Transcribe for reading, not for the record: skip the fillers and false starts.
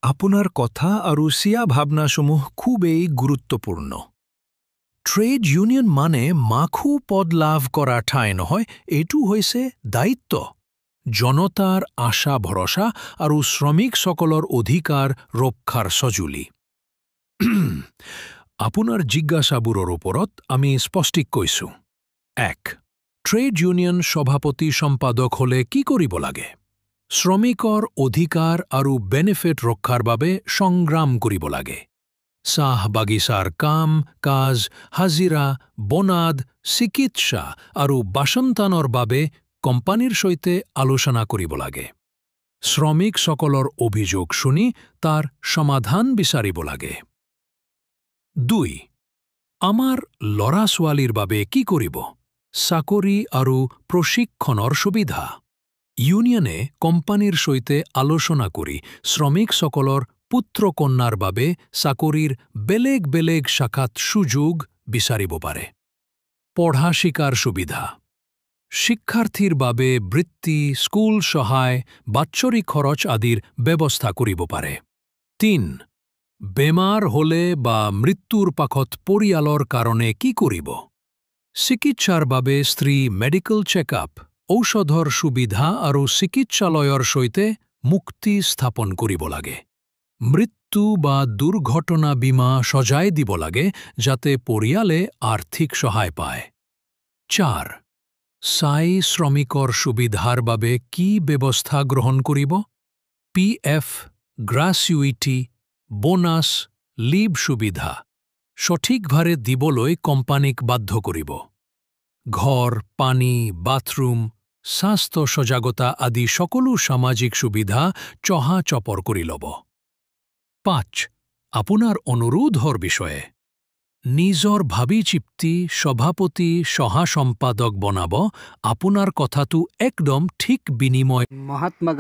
আপোনাৰ কথা আৰু চিয়া ভাৱনাসমূহ খুবেই গুৰুত্বপূৰ্ণ। ট্ৰেড ইউনিয়ন মানে মাখু পদ লাভ কৰা ঠাই নহয়, এইটো হৈছে দায়িত্ব। জনতাৰ আশা ভৰসা আৰু শ্ৰমিকসকলৰ অধিকাৰ ৰক্ষাৰ সঁজুলি। আপোনাৰ জিজ্ঞাসাবোৰৰ ওপৰত আমি স্পষ্টিক কৈছোঁ। ১. ট্ৰেড ইউনিয়ন সভাপতি সম্পাদক হলে কি কৰিব লাগে? শ্ৰমিকৰ অধিকাৰ আৰু বেনিফিট ৰক্ষাৰ বাবে সংগ্ৰাম কৰিব লাগে। চাহ বাগিচাৰ কাম কাজ, হাজিৰা, বনাদ, চিকিৎসা আৰু বাসস্থানৰ বাবে কোম্পানীৰ সৈতে আলোচনা কৰিব লাগে। শ্ৰমিকসকলৰ অভিযোগ শুনি তাৰ সমাধান বিচাৰিব লাগে। ২. আমাৰ ল'ৰা-ছোৱালীৰ বাবে কি কৰিব? চাকৰি আৰু প্ৰশিক্ষণৰ সুবিধা। ইউনিয়নে কোম্পানীৰ সৈতে আলোচনা কৰি শ্ৰমিকসকলৰ পুত্ৰ-কন্যাৰ বাবে চাকৰিৰ বেলেগ বেলেগ শাখাত সুযোগ বিচাৰিব পাৰে। পঢ়া শিকাৰ সুবিধা। শিক্ষাৰ্থীৰ বাবে বৃত্তি, স্কুল সহায়, বাৎসৰিক খৰচ আদিৰ ব্যৱস্থা কৰিব পাৰে। ৩. বেমাৰ হলে বা মৃত্যুৰ পাছত পৰিয়ালৰ কাৰণে কি কৰিব? চিকিৎসাৰ বাবে স্ত্ৰী মেডিকেল চেকআপ, ঔষধৰ সুবিধা আৰু চিকিৎসালয়ৰ সৈতে মুক্তি স্থাপন কৰিব লাগে। মৃত্যু বা দুৰ্ঘটনা বীমা সজাই দিব লাগে যাতে পৰিয়ালে আৰ্থিক সহায় পায়। ৪. স্থায়ী শ্ৰমিকৰ সুবিধাৰ বাবে কি ব্যৱস্থা গ্ৰহণ কৰিব? PF, গ্ৰাচুইটি, বোনাছ, লিভ সুবিধা সঠিকভাৱে দিবলৈ কোম্পানীক বাধ্য কৰিব। ঘৰ, পানী, বাথৰুম, স্বাস্থ্য সজাগতা আদি সকলো সামাজিক সুবিধা চহা-চপৰ কৰি ল'ব। ৫. আপোনাৰ অনুৰোধৰ বিষয়ে নিজৰ ভাবি চিপ্তি সভাপতি সহ-সম্পাদক বনাব। আপোনাৰ কথাটো একদম ঠিক বিনিময়। মহাত্মা